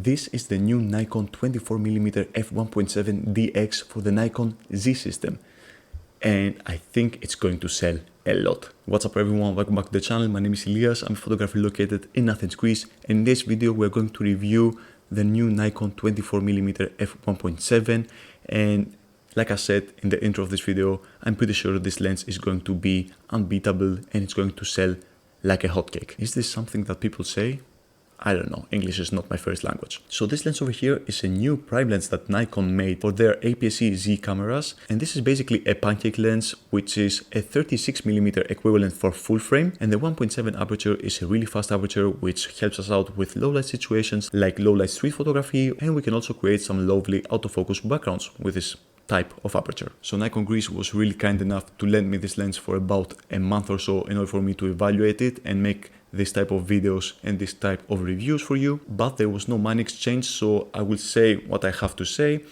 This is the new Nikon 24mm f1.7DX for the Nikon Z system. And I think it's going to sell a lot. What's up everyone, welcome back to the channel. My name is Elias, I'm a photographer located in Athens, Greece. And in this video we're going to review the new Nikon 24mm f1.7. And like I said in the intro of this video, I'm pretty sure this lens is going to be unbeatable and it's going to sell like a hotcake. Is this something that people say? I don't know, English is not my first language. So this lens over here is a new prime lens that Nikon made for their APS-C Z cameras. And this is basically a pancake lens, which is a 36mm equivalent for full frame. And the 1.7 aperture is a really fast aperture, which helps us out with low light situations like low light street photography. And we can also create some lovely autofocus backgrounds with this type of aperture. So Nikon Greece was really kind enough to lend me this lens for about a month or so in order for me to evaluate it and make this type of videos and this type of reviews for you, but there was no money exchange, so I will say what I have to say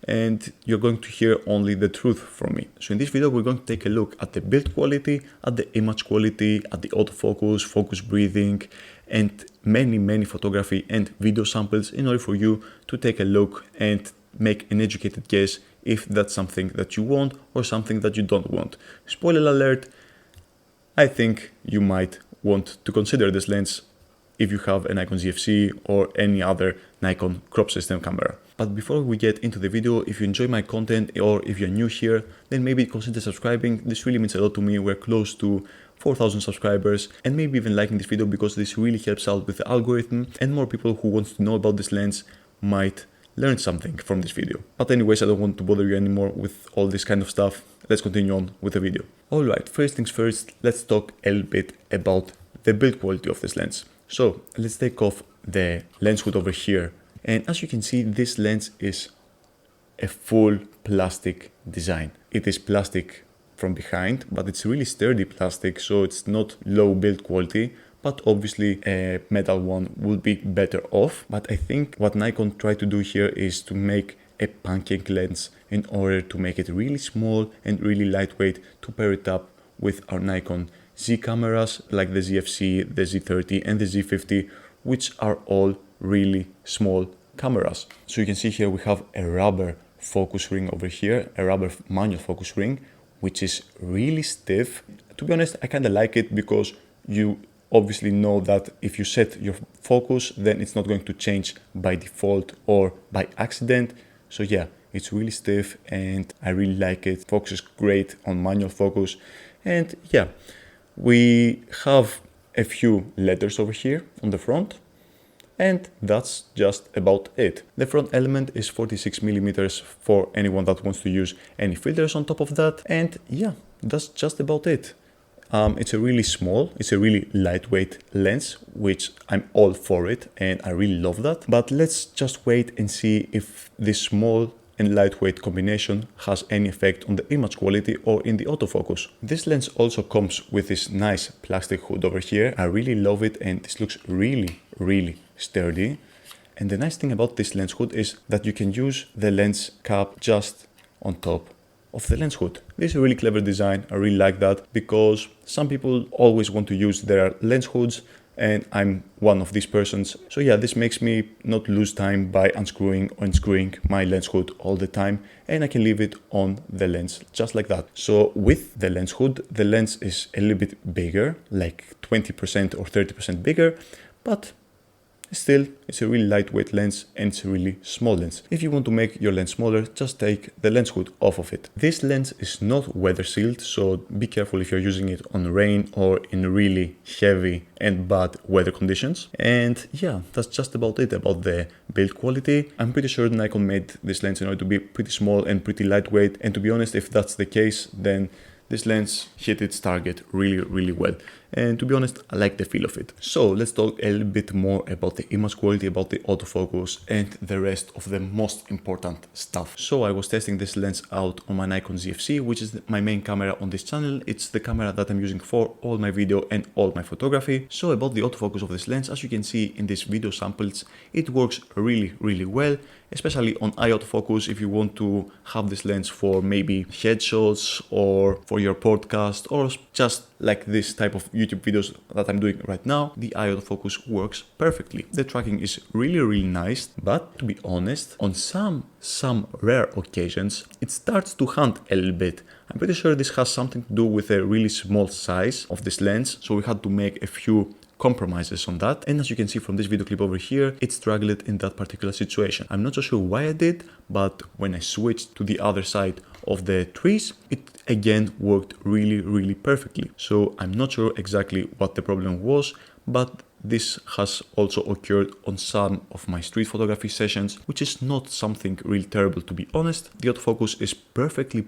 and you're going to hear only the truth from me. So in this video we're going to take a look at the build quality, at the image quality, at the autofocus, focus breathing, and many photography and video samples in order for you to take a look and make an educated guess if that's something that you want or something that you don't want. Spoiler alert, I think you might want to consider this lens if you have a Nikon ZFC or any other Nikon crop system camera. But before we get into the video, if you enjoy my content or if you're new here, then maybe consider subscribing. This really means a lot to me. We're close to 4,000 subscribers, and maybe even liking this video because this really helps out with the algorithm and more people who want to know about this lens might learn something from this video. But anyways, I don't want to bother you anymore with all this kind of stuff. Let's continue on with the video. Alright, first things first, let's talk a little bit about the build quality of this lens. So let's take off the lens hood over here. And as you can see, this lens is a full plastic design. It is plastic from behind, but it's really sturdy plastic, so it's not low build quality. But obviously a metal one would be better off. But I think what Nikon tried to do here is to make a pancake lens in order to make it really small and really lightweight to pair it up with our Nikon Z cameras like the ZFC, the Z30 and the Z50, which are all really small cameras. So you can see here we have a rubber focus ring over here, a rubber manual focus ring, which is really stiff. To be honest, I kind of like it because you obviously know that if you set your focus, then it's not going to change by default or by accident. So yeah, it's really stiff and I really like it. Focuses great on manual focus. And yeah, we have a few letters over here on the front. And that's just about it. The front element is 46mm for anyone that wants to use any filters on top of that. And yeah, that's just about it. It's a really lightweight lens, which I'm all for it and I really love that. But let's just wait and see if this small and lightweight combination has any effect on the image quality or in the autofocus. This lens also comes with this nice plastic hood over here. I really love it and this looks really sturdy. And the nice thing about this lens hood is that you can use the lens cap just on top of the lens hood. This is a really clever design. I really like that because some people always want to use their lens hoods and I'm one of these persons. So yeah, this makes me not lose time by unscrewing or unscrewing my lens hood all the time, and I can leave it on the lens just like that. So with the lens hood, the lens is a little bit bigger, like 20% or 30% bigger, but still, it's a really lightweight lens and it's a really small lens. If you want to make your lens smaller, just take the lens hood off of it. This lens is not weather sealed, so be careful if you're using it on rain or in really heavy and bad weather conditions. And yeah, that's just about it about the build quality. I'm pretty sure Nikon made this lens in order to be pretty small and pretty lightweight. And to be honest, if that's the case, then this lens hit its target really well. And to be honest, I like the feel of it. So let's talk a little bit more about the image quality, about the autofocus and the rest of the most important stuff. So I was testing this lens out on my Nikon ZFC, which is my main camera on this channel. It's the camera that I'm using for all my video and all my photography. So about the autofocus of this lens, as you can see in these video samples, it works really well, especially on eye autofocus if you want to have this lens for maybe headshots or for your podcast or just like this type of YouTube videos that I'm doing right now, the autofocus works perfectly. The tracking is really nice, but to be honest, on some rare occasions, it starts to hunt a little bit. I'm pretty sure this has something to do with a really small size of this lens, so we had to make a few compromises on that, and as you can see from this video clip over here, it struggled in that particular situation. I'm not so sure why I did, but when I switched to the other side of the trees, it again worked really perfectly. So I'm not sure exactly what the problem was, but this has also occurred on some of my street photography sessions, which is not something really terrible, to be honest. The autofocus is perfectly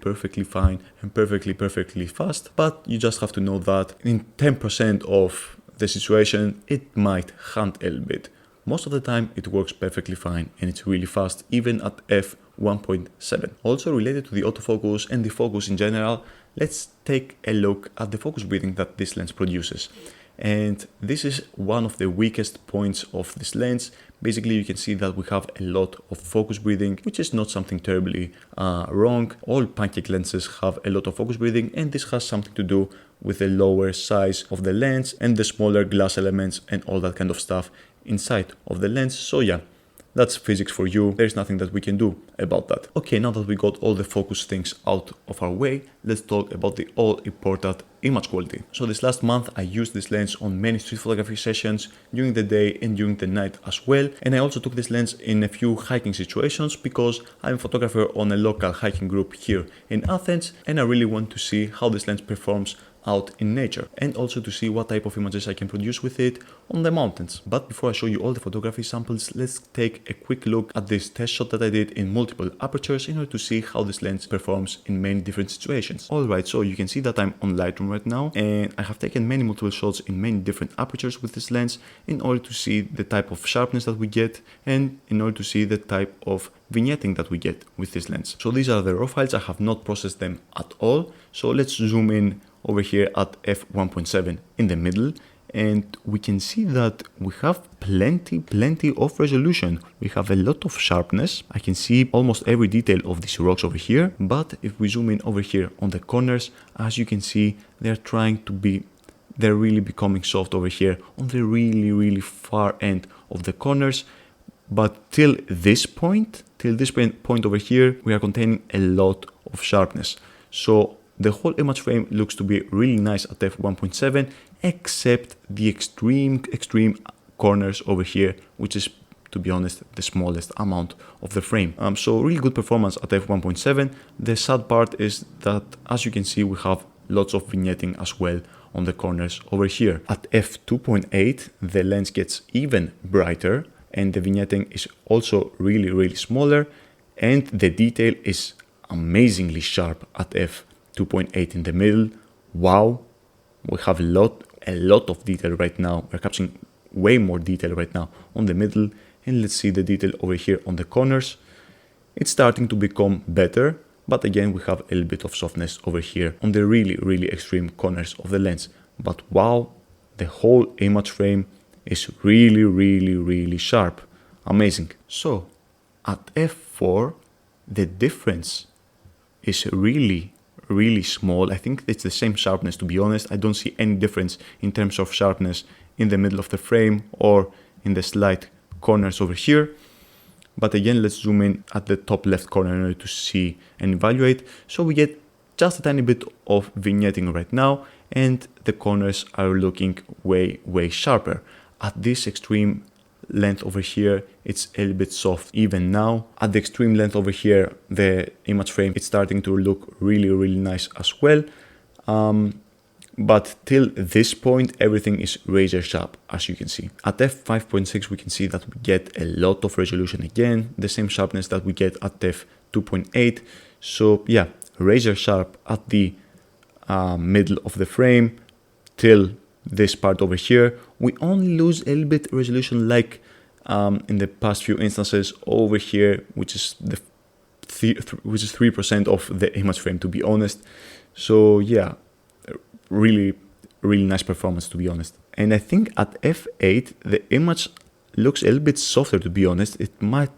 fine and perfectly fast, but you just have to know that in 10% of the situation, it might hunt a little bit. Most of the time it works perfectly fine and it's really fast, even at f1.7. Also related to the autofocus and the focus in general, let's take a look at the focus breathing that this lens produces. And this is one of the weakest points of this lens. Basically, you can see that we have a lot of focus breathing, which is not something terribly wrong. All pancake lenses have a lot of focus breathing, and this has something to do with the lower size of the lens and the smaller glass elements and all that kind of stuff inside of the lens. So yeah, that's physics for you. There's nothing that we can do about that. Okay, now that we got all the focus things out of our way, let's talk about the all-important image quality. So this last month, I used this lens on many street photography sessions during the day and during the night as well. And I also took this lens in a few hiking situations because I'm a photographer on a local hiking group here in Athens, and I really want to see how this lens performs out in nature, and also to see what type of images I can produce with it on the mountains. But before I show you all the photography samples, let's take a quick look at this test shot that I did in multiple apertures in order to see how this lens performs in many different situations. Alright, so you can see that I'm on Lightroom right now, and I have taken many multiple shots in many different apertures with this lens in order to see the type of sharpness that we get and in order to see the type of vignetting that we get with this lens. So these are the raw files. I have not processed them at all. So let's zoom in over here at f1.7 in the middle, and we can see that we have plenty of resolution. We have a lot of sharpness. I can see almost every detail of these rocks over here, but if we zoom in over here on the corners, as you can see, they're really becoming soft over here on the really far end of the corners. But till this point over here, we are containing a lot of sharpness. So the whole image frame looks to be really nice at f1.7, except the extreme corners over here, which is, to be honest, the smallest amount of the frame. So really good performance at f1.7. The sad part is that, as you can see, we have lots of vignetting as well on the corners over here. At f2.8, the lens gets even brighter, and the vignetting is also really smaller, and the detail is amazingly sharp at f2.8 in the middle. Wow, we have a lot of detail right now. We're capturing way more detail right now on the middle, and let's see the detail over here on the corners. It's starting to become better, but again we have a little bit of softness over here on the really extreme corners of the lens. But wow, the whole image frame is really sharp. Amazing. So at f4, the difference is really small. I think it's the same sharpness, to be honest. I don't see any difference in terms of sharpness in the middle of the frame or in the slight corners over here. But again, let's zoom in at the top left corner in order to see and evaluate. So we get just a tiny bit of vignetting right now, and the corners are looking way sharper. At this extreme length over here, it's a little bit soft even now. At the extreme length over here, the image frame is starting to look really nice as well. But till this point, everything is razor sharp, as you can see. At f5.6, we can see that we get a lot of resolution again, the same sharpness that we get at f2.8. So yeah, razor sharp at the middle of the frame till this part over here. We only lose a little bit resolution, like in the past few instances over here, which is 3% of the image frame, to be honest. So yeah, really nice performance, to be honest. And I think at f8 the image looks a little bit softer, to be honest. It might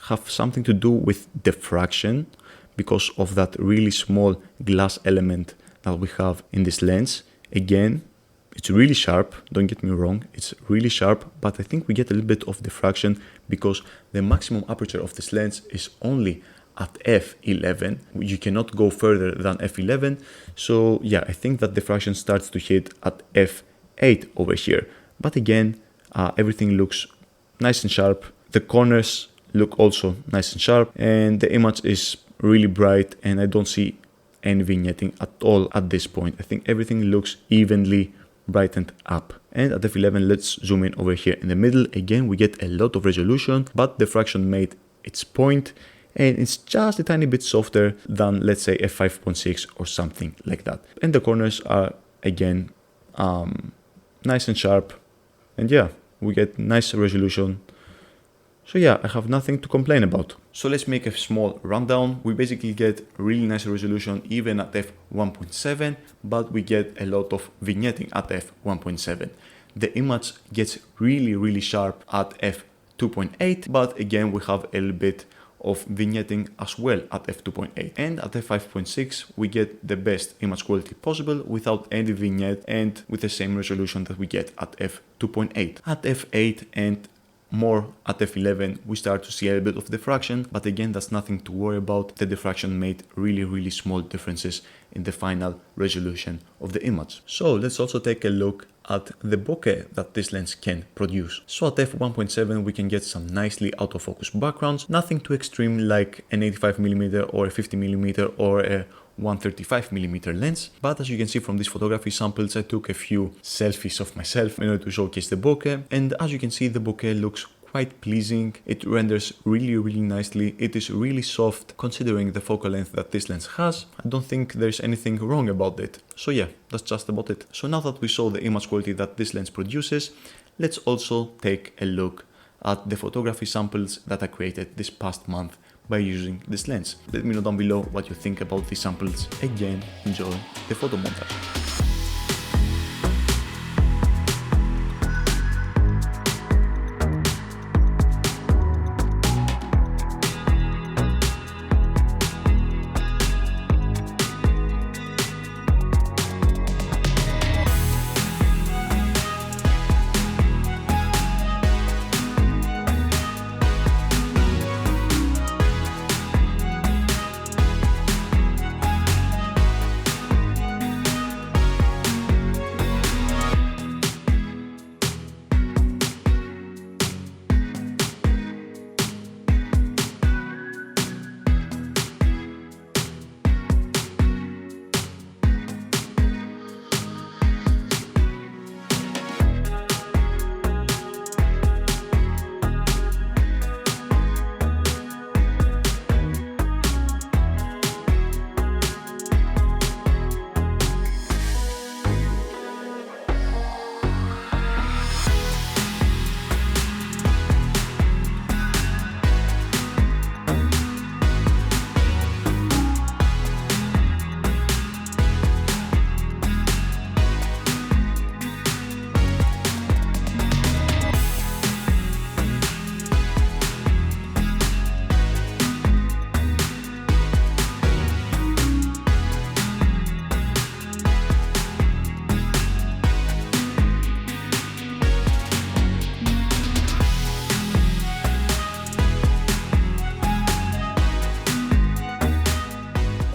have something to do with diffraction because of that really small glass element that we have in this lens. Again, It's really sharp, don't get me wrong, it's really sharp, but I think we get a little bit of diffraction because the maximum aperture of this lens is only at f11. You cannot go further than f11. So yeah, I think that diffraction starts to hit at f8 over here. But again, everything looks nice and sharp. The corners look also nice and sharp, and the image is really bright, and I don't see any vignetting at all at this point. I think everything looks evenly brightened up. And at f11, let's zoom in over here in the middle. Again, we get a lot of resolution, but diffraction made its point, and it's just a tiny bit softer than, let's say, f5.6 or something like that. And the corners are again nice and sharp, and yeah, we get nice resolution. So yeah, I have nothing to complain about. So let's make a small rundown. We basically get really nice resolution even at f1.7, but we get a lot of vignetting at f1.7. The image gets really sharp at f2.8, but again we have a little bit of vignetting as well at f2.8. And at f5.6 we get the best image quality possible without any vignette and with the same resolution that we get at f2.8. At f8 and more at f11 we start to see a little bit of diffraction, but again that's nothing to worry about. The diffraction made really small differences in the final resolution of the image. So let's also take a look at the bokeh that this lens can produce. So at f1.7 we can get some nicely autofocus backgrounds, nothing too extreme like an 85mm or a 50mm or a 135mm lens, but as you can see from these photography samples, I took a few selfies of myself in order to showcase the bokeh, and as you can see the bokeh looks quite pleasing. It renders really nicely. It is really soft considering the focal length that this lens has. I don't think there's anything wrong about it. So yeah, that's just about it. So now that we saw the image quality that this lens produces, let's also take a look at the photography samples that I created this past month by using this lens. Let me know down below what you think about these samples. Again, enjoy the photo montage.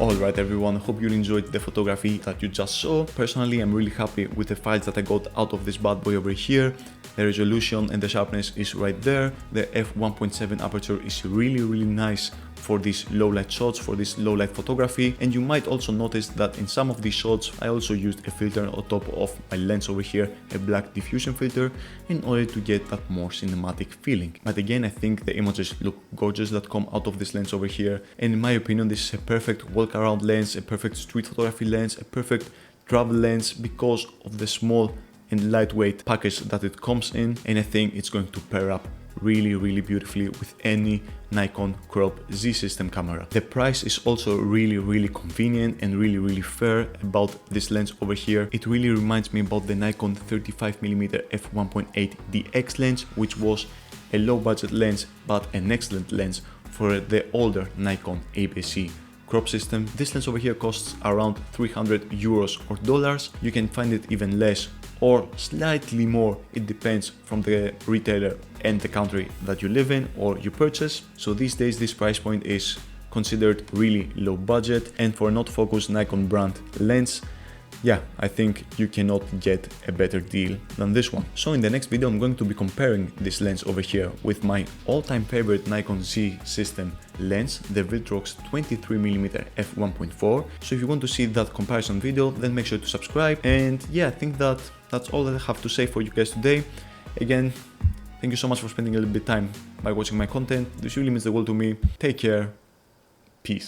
Alright everyone, hope you enjoyed the photography that you just saw. Personally, I'm really happy with the files that I got out of this bad boy over here. The resolution and the sharpness is right there. The f1.7 aperture is really nice for these low light shots, for this low light photography. And you might also notice that in some of these shots I also used a filter on top of my lens over here, a black diffusion filter, in order to get that more cinematic feeling. But again, I think the images look gorgeous that come out of this lens over here, and in my opinion this is a perfect walk around lens, a perfect street photography lens, a perfect travel lens because of the small and lightweight package that it comes in, and I think it's going to pair up really beautifully with any Nikon crop Z system camera. The price is also really convenient and really fair about this lens over here. It really reminds me about the Nikon 35mm f1.8 DX lens, which was a low budget lens but an excellent lens for the older Nikon APS-C crop system. This lens over here costs around 300 euros or dollars. You can find it even less or slightly more. It depends from the retailer and the country that you live in or you purchase. So these days this price point is considered really low budget, and for an autofocus Nikon brand lens, yeah, I think you cannot get a better deal than this one. So in the next video I'm going to be comparing this lens over here with my all-time favorite Nikon Z system lens, the Viltrox 23mm f1.4. So if you want to see that comparison video, then make sure to subscribe. And yeah, I think that's all that I have to say for you guys today. Again, thank you so much for spending a little bit of time by watching my content. This really means the world to me. Take care. Peace.